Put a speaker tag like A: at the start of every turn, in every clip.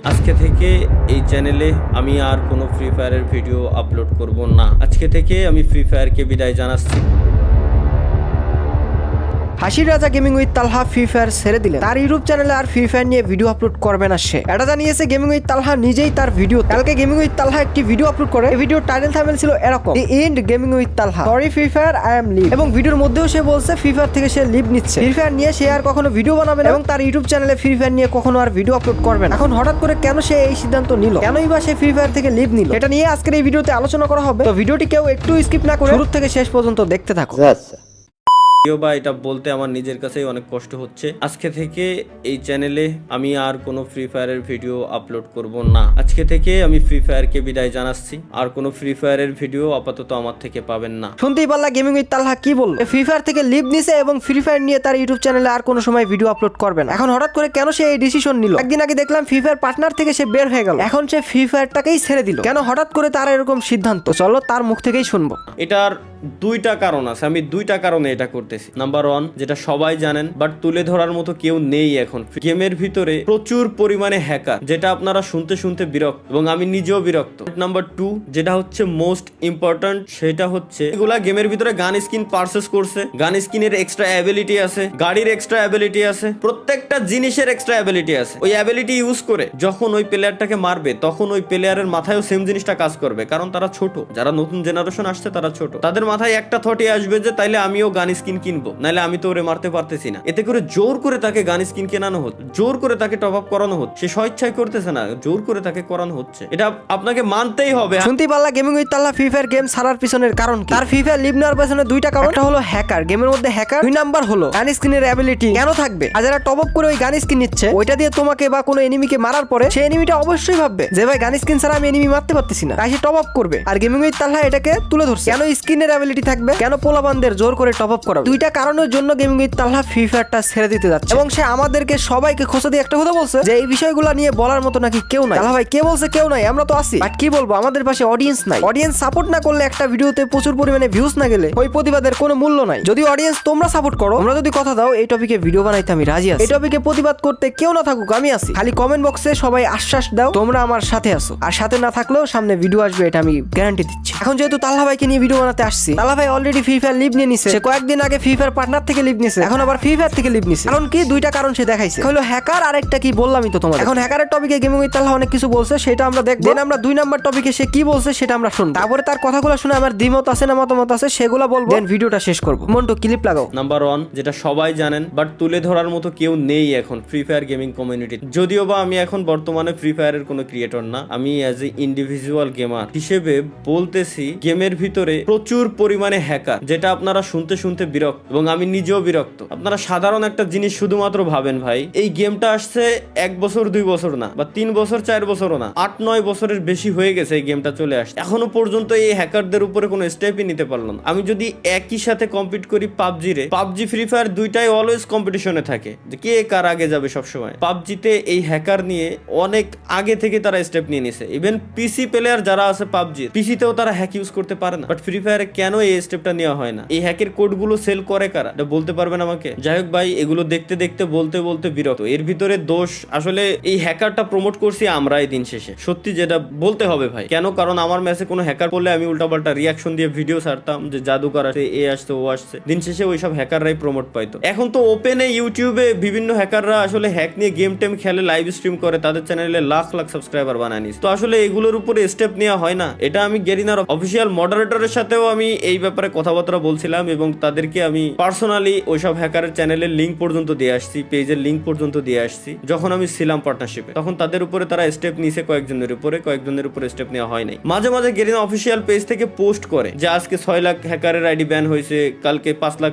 A: আজকে থেকে এই চ্যানেলে আমি আর কোনো ফ্রি ফায়ারের ভিডিও আপলোড করব না। আজকে থেকে আমি ফ্রি ফায়ারকে বিদায় জানাচ্ছি।
B: হাসির রাজা gaming with Talha free fire ছেড়ে দিলেন। তার ইউটিউব চ্যানেলে আর ফ্রি ফায়ার নিয়ে ভিডিও আপলোড করবে না সে। এটা জানিয়েছে গেমিং উইথ তালহা নিজেই তার ভিডিও। কালকে গেমিং উইথ তালহা একটি ভিডিও আপলোড করে। এই ভিডিওর টাইটেল থাম্বনেল ছিল এরকম, the end gaming with Talha, sorry Free Fire, I am leave. এবং ভিডিওর মধ্যেও সে বলছে ফ্রি ফায়ার থেকে সে লিভ নিচ্ছে, ফ্রি ফায়ার নিয়ে সে আর কখনো ভিডিও বানাবে না এবং তার ইউটিউব চ্যানেলে ফ্রি ফায়ার নিয়ে কখনো আর ভিডিও আপলোড করবে না। এখন হঠাৎ করে কেন সে এই সিদ্ধান্ত নিল, কেনই বা সে ফ্রি ফায়ার থেকে লিভ নিল, এটা নিয়ে আজকের এই ভিডিওতে আলোচনা করা হবে। তো ভিডিওটি কেউ একটু স্কিপ না করে শুরু থেকে শেষ পর্যন্ত দেখতে থাকো।
A: বা এটা বলতে আমার নিজের কাছেই অনেক কষ্ট হচ্ছে। আজকে থেকে এই চ্যানেলে আমি আর কোনো ফ্রি ফায়ারের ভিডিও আপলোড করব না। আজকে থেকে আমি ফ্রি ফায়ারকে বিদায় জানাচ্ছি। আর কোনো ফ্রি ফায়ারের ভিডিও আপাতত আমার থেকে পাবেন না।
B: শুনতেই পারলা গেমিং উইথ তালহা কি বলল। ফ্রি ফায়ার থেকে লিভ নিছে এবং ফ্রি ফায়ার নিয়ে তার ইউটিউব চ্যানেলে আর কোনো সময় ভিডিও আপলোড করবে না। এখন হঠাৎ করে কেন সে এই ডিসিশন নিল? একদিন আগে দেখলাম ফ্রি ফায়ার পার্টনার থেকে সে বের হয়ে গেল, এখন সে ফ্রি ফায়ারটাকেই ছেড়ে দিল। কেন হঠাৎ করে তার এরকম সিদ্ধান্ত? চলো তার মুখ থেকেই শুনবো।
A: এটার দুইটা কারণ আছে, আমি দুইটা কারণে এটা করতেছি। নাম্বার ওয়ান, যেটা সবাই জানেন বাট তুলে ধরার মতো কেউ নেই এখন, গেমের ভিতরে প্রচুর পরিমাণে হ্যাকার, যেটা আপনারা শুনতে শুনতে বিরক্ত এবং আমি নিজেও বিরক্ত। নাম্বার টু, যেটা হচ্ছে মোস্ট ইম্পর্টেন্ট, সেটা হচ্ছে এগুলা গেমের ভিতরে গান স্কিন পারচেস করছে, গান স্কিনের এক্সট্রা অ্যাবিলিটি আছে, গাড়ির এক্সট্রা অ্যাবিলিটি আছে, প্রত্যেকটা জিনিসের এক্সট্রা অ্যাবিলিটি আছে। ওই অ্যাবিলিটি ইউজ করে যখন ওই প্লেয়ারটাকে মারবে তখন ওই প্লেয়ারের মাথায়ও সেম জিনিসটা কাজ করবে, কারণ তারা ছোট, যারা নতুন জেনারেশন আসছে তারা ছোট, তাদের মাথায় একটা থটই আসবে যে তাইলে আমিও গান স্কিন কিনবো, নাহলে আমি তো ওরে মারতে পারতেছি না। এতে করে জোর করে তাকে গান স্কিন কেনানো হচ্ছে, জোর করে তাকে টপ আপ করানো হচ্ছে। সে স্বেচ্ছায় করতেছে না, জোর করে তাকে করানো হচ্ছে। এটা আপনাকে মানতেই হবে।
B: শুনতেই পারলা gaming with Talha free fire game ছাড়ার পিছনের কারণ কি? তার ফ্রি ফায়ার লিভ নেওয়ার পিছনে দুইটা কারণ। একটা হলো হ্যাকার, গেমের মধ্যে হ্যাকার। দুই নাম্বার হলো গান স্কিনের অ্যাবিলিটি কেন থাকবে? আর যারা টপ আপ করে ওই গান স্কিন নিচ্ছে, ওইটা দিয়ে তোমাকে বা কোনো এনিমিকে মারার পরে সেই এনিমিটা অবশ্যই ভাববে যে ভাই গান স্কিন ছাড়া আমি এনিমি মারতে পারতেছি না, তাই সে টপ আপ করবে। আর গেমিং উইথ তালহা এটাকে তুলে ধরছে। কেন স্কিনের অ্যাবিলিটি থাকবে, কেন পোলাবানদের জোর করে টপ আপ করাবে? দুইটা কারণের জন্য গেমিং উইথ তালহা ফ্রি ফায়ারটা ছেড়ে দিতে যাচ্ছে এবং সে আমাদেরকে সবাইকে খোঁচা দিয়ে একটা কথা বলছে যে এই বিষয়গুলো নিয়ে বলার মতো নাকি কেউ নাই। তাহলে ভাই কে বলছে কেউ নাই? আমরা তো আছি, বাট কি বলবো, আমাদের পাশে অডিয়েন্স নাই। অডিয়েন্স সাপোর্ট না করলে, একটা ভিডিওতে প্রচুর পরিমাণে ভিউজ না গেলে ওই প্রতিবাদের কোনো মূল্য নাই। যদি অডিয়েন্স তোমরা সাপোর্ট করো, তোমরা যদি কথা দাও এই টপিকে ভিডিও বানাইতে আমি রাজি আছি। এই টপিকে প্রতিবাদ করতে কেউ না থাকুক আমি আছি। খালি কমেন্ট বক্সে সবাই আশ্বাস দাও তোমরা আমার সাথে আছো, আর সাথে না থাকলেও সামনে ভিডিও আসবে, এটা আমি গ্যারান্টি দিচ্ছি। এখন যেহেতু তালহা ভাইকে নিয়ে ভিডিও বানাতে আসছি, তালহা ভাই অলরেডি ফ্রি ফায়ার লিভ নিয়ে নিছে। সে কয়েকদিন আগে ফ্রি ফায়ার পার্টনার থেকে লিভ নিছে, এখন আবার ফ্রি ফায়ার থেকে লিভ নিছে। কারণ কি? দুইটা কারণ সে দেখাইছে, হলো হ্যাকার আর একটা কি বললামই তো তোমাদের। এখন হ্যাকারের টপিকে গেমিং উইথ তালহা অনেক কিছু বলছে, সেটা আমরা দেখব। দেন আমরা দুই নাম্বার টপিকে সে কি বলছে সেটা আমরা শুনবো। তারপরে তার কথাগুলো শুনে আমার দ্বিমত আছে না মতামত আছে সেগুলো বলবো, দেন ভিডিওটা শেষ করবো। মন্টু ক্লিপ লাগাও।
A: নাম্বার ওয়ান, যেটা সবাই জানেন বাট তুলে ধরার মতো কেউ নেই এখন ফ্রি ফায়ার গেমিং কমিউনিটি। যদিও বা আমি এখন বর্তমানে ফ্রি ফায়ারের কোনো ক্রিয়েটর না, আমি অ্যাজ এ ইন্ডিভিজুয়াল গেমার হিসেবে বলতেছি গেমের ভিতরে প্রচুর পরিমাণে হ্যাকার, যেটা আপনারা শুনতে শুনতে বিরক্ত এবং আমি নিজেও বিরক্ত। আপনারা সাধারণ একটা জিনিস শুধুমাত্র ভাবেন ভাই, এই গেমটা আসছে 1 বছর 2 বছর না, বা 3 বছর 4 বছরও না, 8-9 বছরের বেশি হয়ে গেছে এই গেমটা চলে আসছে। এখনো পর্যন্ত এই হ্যাকারদের উপরে কোনো স্টেপই নিতে পারলো না। আমি যদি একই সাথে কম্পিট করি পাবজি ফ্রি ফায়ার দুইটাই অলওয়েজ কম্পিটিশনে থাকে যে কে কার আগে যাবে সবসময়। পাবজিতে এই হ্যাকার নিয়ে অনেক আগে থেকে তারা স্টেপ নিয়ে নিছে। ইভেন পিসি প্লেয়ার যারা আছে পাবজির, পিসিতেও তারা হ্যাক ইউজ করতে পারে না, বাট ফ্রি ফায়ারে কেন এই স্টেপটা নেওয়া হয় না? এই হ্যাকের কোডগুলো সেল করে কারা, এটা বলতে পারবেন আমাকে? যাই হোক ভাই, এগুলো দেখতে দেখতে বলতে বলতে বিরক্ত। এর ভিতরে দোষ আসলে এই হ্যাকারটা প্রমোট করছি আমরাই দিন শেষে, সত্যি যেটা বলতে হবে ভাই। কেন? কারণ আমার ম্যাচে কোনো হ্যাকার পড়লে আমি উল্টাপাল্টা রিয়াকশন দিয়ে ভিডিও ছাড়তাম যে জাদুকর আসে, এ আসছে, ও আসছে। দিন শেষে ওইসব হ্যাকাররাই প্রমোট পাইতো। এখন তো ওপেনে ইউটিউবে বিভিন্ন হ্যাকাররা আসলে হ্যাক নিয়ে গেম টেম খেলে, লাইভ স্ট্রিম করে, তাদের চ্যানেলে লাখ লাখ সাবস্ক্রাইবার বানায় নিস। তো আসলে এগুলোর উপরে স্টেপ নেওয়া হয় না। এটা আমি গেরিনার অফিসিয়াল মডারেটরের সাথেও আমি এই ব্যাপারে কথাবার্তা বলছিলাম এবং তাদেরকে আমি পার্সোনালি ওইসব হ্যাকারের চ্যানেলের লিঙ্ক পর্যন্ত দিয়ে আসছি, পেজের লিঙ্ক পর্যন্ত দিয়ে আসছি। যখন আমি ছিলাম পার্টনারশিপে তখন তাদের উপরে তারা স্টেপ নিছে, কয়েকজনের উপরে স্টেপ নেওয়া হয় নাই। মাঝে মাঝে গেরিনা অফিসিয়াল পেজ থেকে পোস্ট করে যে আজকে 6 লাখ হ্যাকারের আইডি ব্যান হয়েছে, কালকে 5 লাখ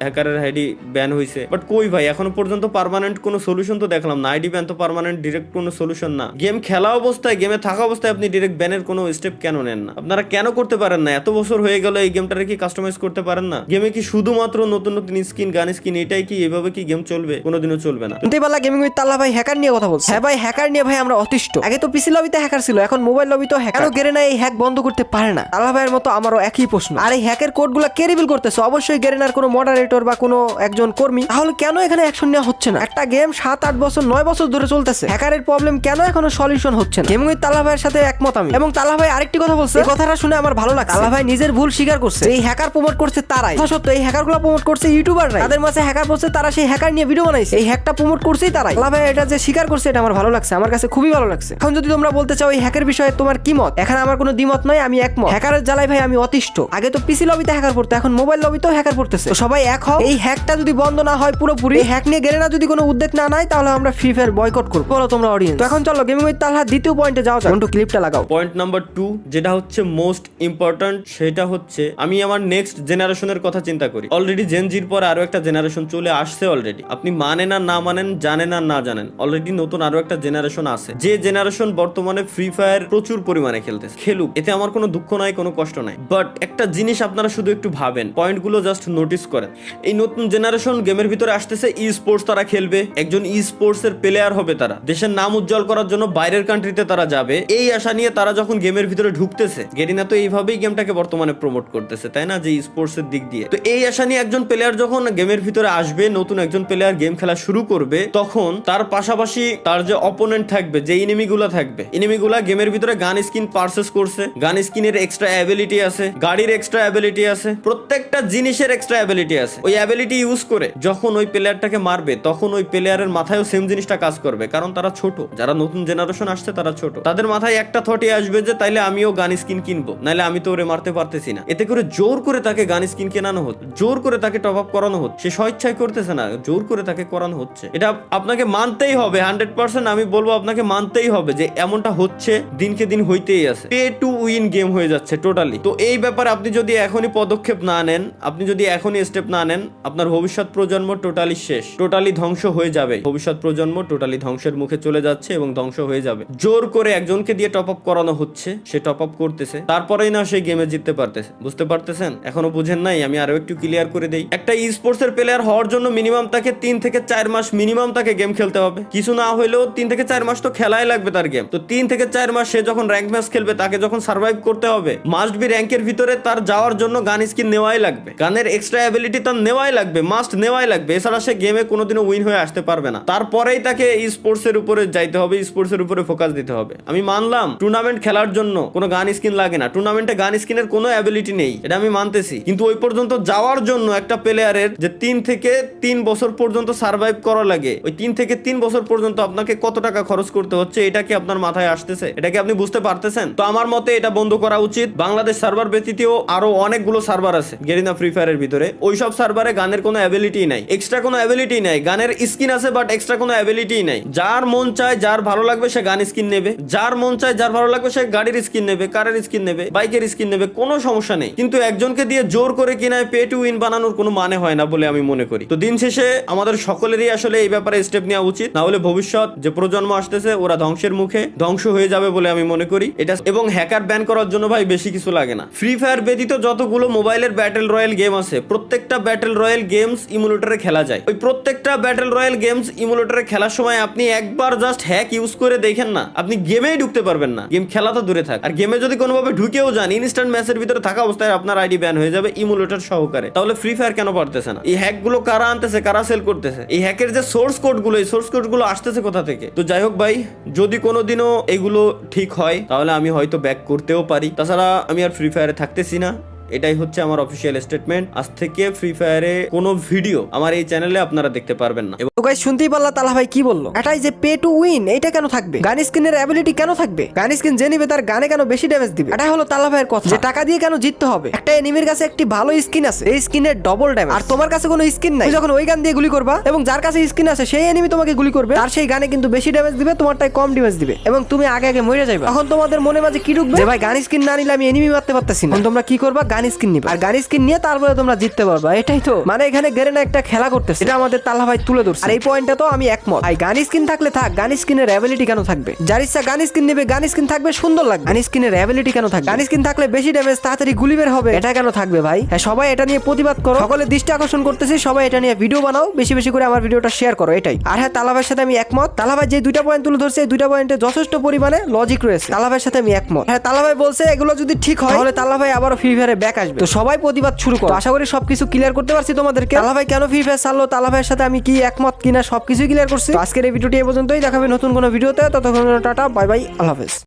A: হ্যাকারের আইডি ব্যান হয়েছে। বাট কই ভাই, এখনো পর্যন্ত পার্মানেন্ট কোনো সলিউশন তো দেখলাম না। আইডি ব্যান তো পার্মানেন্ট ডিরেক্ট কোনো সলিউশন না। গেম খেলা অবস্থায়, গেমে থাকা অবস্থায় আপনি ডিরেক্ট ব্যানের কোনো স্টেপ কেন নেন না? আপনারা কেন করতে পারেন না? এত বছর হয়ে গেল তাহলে এই গেমটারে কি কাস্টমাইজ করতে পারেন না? গেমে কি শুধুমাত্র নতুন নতুন স্কিন, গান স্কিন, এটাই কি? এভাবে কি গেম চলবে? কোনোদিনও চলবে না।
B: শুনতে পারলা গেমিং উইথ তাল্লা ভাই হ্যাকার নিয়ে কথা বলছে। হ্যাঁ ভাই, হ্যাকার নিয়ে ভাই আমরা অতিষ্ঠ। আগে তো পিসি লবিতে হ্যাকার ছিল, এখন মোবাইল লবিতেও হ্যাকার। কেন গেরেনা এই হ্যাক বন্ধ করতে পারে না? তাল্লা ভাইয়ের মতো আমারও একই প্রশ্ন। আর এই হ্যাকের কোডগুলো কে রিভিল করতেছে? অবশ্যই গেরেনার কোনো মডারেটর বা কোনো একজন কর্মী। তাহলে কেন এখানে অ্যাকশন নেওয়া হচ্ছে না? একটা গেম 7-8 বছর 9 বছর ধরে চলতেছে, হ্যাকারের প্রবলেম কেন এখনো সলিউশন হচ্ছে না? গেমিং উইথ তাল্লা ভাইয়ের সাথে একমত আমি। এবং তাল্লা ভাই আরেকটি কথা বলছে, এই কথাটা শুনে আমার ভালো লাগছে। তাল্লা ভাই নিজের ভুল স্বীকার করছে। এই হ্যাকার প্রমোট করছে তারাই, সত্য এই হ্যাকারগুলো প্রমোট করছে ইউটিউবাররাই। তাদের মাঝে হ্যাকার বলছে, তারা সেই হ্যাকার নিয়ে ভিডিও বানাইছে। এই হ্যাকটা প্রমোট করছেই তারাই। তাল্লা ভাই এটা যে স্বীকার করছে, এটা আমার ভালো লাগছে, আমার কাছে খুবই ভালো লাগছে। এখন যদি তোমরা বলতে চাও এই হ্যাকের বিষয়ে তোমার কি মত, এখানে আমার কোনো দ্বিমত নয়, আমি একমত। হ্যাকারের জ্বালাই ভাই আমি অতিষ্ঠ। আগে তো পিসি লবিতে হ্যাকার পড়তো, এখন মোবাইল লবিতেও হ্যাকার পড়তেছে। তো সবাই এক হও, এই হ্যাকটা যদি বন্ধ না হয় পুরোপুরি, এই হ্যাক নিয়ে গেলে না যদি কোনো উদ্যোগ না নেয়, তাহলে আমরা ফ্রি ফায়ার বয়কট করবো। বলো তোমরা অডিয়েন্স। তো এখন চলো গেমিং উইথ তাল্লার দ্বিতীয় পয়েন্টে যাও যাক। একটু ক্লিপটা লাগাও।
A: পয়েন্ট নাম্বার 2, যেটা হচ্ছে মোস্ট ইম্পর্টেন্ট, সেটা হচ্ছে আমি আমার নেক্সট জেনারেশনের কথা চিন্তা করি। অলরেডি জেনজির পর আরো একটা জেনারেশন চলে আসছে অলরেডি। আপনি মানেন আর না মানেন, জানেন আর না জানেন, অলরেডি নতুন আরো একটা জেনারেশন আছে, যে জেনারেশন বর্তমানে ফ্রি ফায়ার প্রচুর পরিমাণে খেলতেছে। খেলুক, এতে আমার কোনো দুঃখ নাই, কোনো কষ্ট নাই। বাট একটা জিনিস আপনারা শুধু একটু ভাবেন, পয়েন্টগুলো জাস্ট নোটিস করেন। এই নতুন জেনারেশন গেমের ভিতরে আসতেছে, ই স্পোর্টস তারা খেলবে, একজন ই স্পোর্টস এর প্লেয়ার হবে তারা, দেশের নাম উজ্জ্বল করার জন্য বাইরের কান্ট্রিতে তারা যাবে। এই আশা নিয়ে তারা যখন গেমের ভিতরে ঢুকতেছে, গেরিনা তো এইভাবেই গেমটাকে বর্তমানে প্রমোট করতেছে, তাই না, যে ই স্পোর্টস এর দিক দিয়ে। তো এই আশা নিয়ে একজন প্লেয়ার যখন গেমের ভিতরে আসবে, নতুন একজন প্লেয়ার গেম খেলা শুরু করবে, তখন তার পাশাপাশি তার যে অপোনেন্ট থাকবে, যে এনিমিগুলা থাকবে, এনিমিগুলা গেমের ভিতরে গান স্কিন পারচেজ করছে, গান স্কিনের এক্সট্রা অ্যাবিলিটি আছে, গাড়ির এক্সট্রা অ্যাবিলিটি আছে, প্রত্যেকটা জিনিসের এক্সট্রা অ্যাবিলিটি আছে। ওই অ্যাবিলিটি ইউজ করে যখন ওই প্লেয়ারটাকে মারবে, তখন ওই প্লেয়ারের মাথায়ও সেম জিনিসটা কাজ করবে, কারণ তারা ছোট, যারা নতুন জেনারেশন আসছে তারা ছোট। তাদের মাথায় একটা থটই আসবে যে তাইলে আমিও গান স্কিন কিনবো, নাহলে আমি তো ওরে মারতে পারতেছি না। এতে করে জোর করে তাকে গান স্কিন কেনানো হচ্ছে, জোর করে তাকে টপ আপ করানো হচ্ছে। সে স্বেচ্ছায় করতেছে না, জোর করে তাকে করানো হচ্ছে। এটা আপনাকে মানতেই হবে, 100% আমি বলবো আপনাকে মানতেই হবে যে এমনটা হচ্ছে, দিনকে দিন হইতেই আছে। পে টু উইন গেম হয়ে যাচ্ছে টোটালি। তো এই ব্যাপারে আপনি যদি এখনই পদক্ষেপ না নেন, আপনি যদি এখনই স্টেপ না নেন, আপনার ভবিষ্যৎ প্রজন্ম টোটালি শেষ, টোটালি ধ্বংস হয়ে যাবে। ভবিষ্যৎ প্রজন্ম টোটালি ধ্বংসের মুখে চলে যাচ্ছে এবং ধ্বংস হয়ে যাবে। জোর করে একজনকে দিয়ে টপ আপ করানো হচ্ছে, সে টপ আপ করতেছে, তারপরেই না সেই গেমে জিততে পারতেছে। বুঝতে পারতেছেন? এখনো বুঝেন নাই? আমি আরো একটু ক্লিয়ার করে দেই। একটা ই স্পোর্টস এর প্লেয়ার হওয়ার জন্য মিনিমাম তাকে 3 থেকে 4 মাস মিনিমাম তাকে গেম খেলতে হবে। কিছু না হইলেও 3 থেকে 4 মাস তো খেলাই লাগবে তার গেম। তো 3 থেকে 4 মাস সে যখন র্যাঙ্ক ম্যাচ খেলবে, তাকে যখন সার্ভাইভ করতে হবে, মাস্ট বি র্যাঙ্কের ভিতরে তার যাওয়ার জন্য গান স্কিন নেওয়াই লাগবে, গানের এক্সট্রা অ্যাবিলিটি তার নেওয়াই লাগবে, মাস্ট নেওয়াই লাগবে। এছাড়া সে গেমে কোনোদিনও উইন হয়ে আসতে পারবে না। তারপরেই তাকে ই স্পোর্টস এর উপরে যাইতে হবে, স্পোর্টস এর উপরে ফোকাস দিতে হবে। আমি মানলাম টুর্নামেন্ট খেলার জন্য কোনো গান স্কিন লাগে না, টুর্নামেন্টে গান স্কিনের কোনো অ্যাবিলিটি নেই, এটা আমি মানতেছি। কিন্তু ওই পর্যন্ত যাওয়ার জন্য একটা প্লেয়ারের যে 3 থেকে 3 বছর পর্যন্ত সার্ভাইভ করা লাগে, ওই 3 থেকে 3 বছর পর্যন্ত আপনাকে কত টাকা খরচ করতে হচ্ছে, এটা কি আপনার মাথায় আসতেছে? এটা কি আপনি বুঝতে পারতেছেন? তো আমার মতে এটা বন্ধ করা উচিত। বাংলাদেশ সার্ভার ব্যতীতও আরো অনেকগুলো সার্ভার আছে গেরিনা ফ্রি ফায়ারের ভিতরে, ওইসব সার্ভারে গানের কোনো অ্যাবিলিটি নাই, এক্সট্রা কোনো অ্যাবিলিটি নাই। গানের স্কিন আছে বাট এক্সট্রা কোনো অ্যাবিলিটি নাই। যার মন চায়, যার ভালো লাগবে সে গান স্কিন নেবে, যার মন চায়, যার ভালো লাগবে সে গাড়ির স্কিন নেবে, কারের স্কিন নেবে, বাইকের স্কিন নেবে, কোনো সমস্যা নেই। কিন্তু একজনকে দিয়ে জোর করে কিনায় পে টু উইন বানানোর কোনো মানে হয় না বলে আমি মনে করি। তো দিন শেষে আমাদের সকলেরই আসলে এই ব্যাপারে স্টেপ নেওয়া উচিত, না হলে ভবিষ্যৎ যে প্রজন্ম আসতেছে ওরা ধ্বংসের মুখে ধ্বংস হয়ে যাবে বলে আমি মনে করি এটা। এবং হ্যাকার ব্যান করার জন্য ভাই বেশি কিছু লাগে না। ফ্রি ফায়ার ব্যতীত যতগুলো মোবাইলের ব্যাটেল রয়্যাল গেম আছে, প্রত্যেকটা ব্যাটেল রয়্যাল গেমস ইমুলেটরে খেলা যায়। ওই প্রত্যেকটা ব্যাটেল রয়্যাল গেমস ইমুলেটরে খেলার সময় আপনি একবার জাস্ট হ্যাক ইউজ করে দেখেন না, আপনি গেমেই ঢুকতে পারবেন না। গেম খেলা তো দূরে থাক, আর গেমে যদি কোনোভাবে ঢুকেও যান, ইনস্ট্যান্ট ম্যাচের ভিতরে থাকা অবস্থায় আপনার আইডি ব্যান হয়ে যাবে ইমুলেটর সহকারে। তাহলে ফ্রি ফায়ার কেন পারতেছে না? এই হ্যাক গুলো কারা আনতেছে, কারা সেল করতেছে? এই হ্যাকের যে সোর্স কোড গুলো, এই সোর্স কোড গুলো আসতেছে কোথা থেকে? তো যাই হোক ভাই, যদি কোনোদিনও এগুলো ঠিক হয় তাহলে আমি হয়তো ব্যাক করতেও পারি। তাছাড়া আমি আর ফ্রি ফায়ারে থাকতেছি না, এটাই হচ্ছে আমার অফিসিয়াল স্টেটমেন্ট। আজ থেকে ফ্রি ফায়ারে কোনো ভিডিও আমার এই চ্যানেলে আপনারা দেখতে পারবেন না।
B: তো গাইস শুনতেই পারলা তালা ভাই কি বললো, এটাই যে পে টু উইন, এইটা কেন থাকবে? গান স্কিনের অ্যাবিলিটি কেন থাকবে? গান স্কিন যে নিবে তার গানে কেন বেশি ড্যামেজ দিবে? এটাই হলো তালা ভাইয়ের কথা, যে টাকা দিয়ে কেন জিততে হবে। একটা এনিমির কাছে একটি ভালো স্কিন আছে, এই স্কিনের ডবল ড্যামেজ, আর তোমার কাছে কোনো স্কিন নাই। যখন ওই গান দিয়ে গুলি করবা এবং যার কাছে স্কিন আছে সেই এনিমি তোমাকে গুলি করবে, তার সেই গানে কিন্তু বেশি ড্যামেজ দিবে, তোমারটাই কম ড্যামেজ দিবে এবং তুমি আগে আগে মরে যাবে। তখন তোমাদের মনে মাঝে কি ঢুকবে যে ভাই গান স্কিন না নিলে আমি এনিমি মারতে পারতেছি না। তোমরা কি করবা? গান স্কিন নিবে, আর গান স্কিন নিয়ে তারপরে তোমরা জিততে পারবা। এটাই তো মানে এখানে গেরেনা একটা খেলা করতেছে, এটা আমাদের তাল্লা ভাই তুলে ধরছে। আর এই পয়েন্টটা তো আমি একমত। আর গান স্কিন থাকলে থাক, গান স্কিনের অ্যাবিলিটি কেন থাকবে? যার ইচ্ছা গান স্কিন নেবে, গান স্কিন থাকবে, সুন্দর লাগবে। গান স্কিনের অ্যাবিলিটি কেন থাকবে? গান স্কিন থাকলে বেশি ড্যামেজ, তাড়াতাড়ি গুলি বের হবে, এটা কেন থাকবে ভাই? হ্যাঁ, সবাই এটা নিয়ে প্রতিবাদ করো, সকলের দৃষ্টি আকর্ষণ করতেছি, সবাই এটা নিয়ে ভিডিও বানাও, বেশি বেশি করে আমার ভিডিওটা শেয়ার করো, এটাই। আর হ্যাঁ, তালা ভাইয়ের সাথে আমি একমত। তালা ভাই যে দুইটা পয়েন্ট তুলে ধরছে, এই দুইটা পয়েন্টে যথেষ্ট পরিমাণে লজিক রয়েছে। তালা ভাইয়ের সাথে আমি একমত। হ্যাঁ, তালা ভাই বলছে এগুলো যদি ঠিক হয় তাহলে তালা ভাই আবারও ফ্রি ফায়ারে ব্যাক আসবে। তো সবাই প্রতিবাদ শুরু করো। আশা করি সবকিছু ক্লিয়ার করতে পারছি তোমাদেরকে। তালা ভাই কেন ফ্রি ফায়ার ছাড়লো, তালা ভাইয়ের সাথে আমি কি একমত কিনা সবকিছু ক্লিয়ার করছি। তো আজকের এই ভিডিওটি এই পর্যন্তই, দেখাবে নতুন কোনো ভিডিওতে। ততক্ষণ টাটা, বাই বাই, আল্লাহ হাফেজ।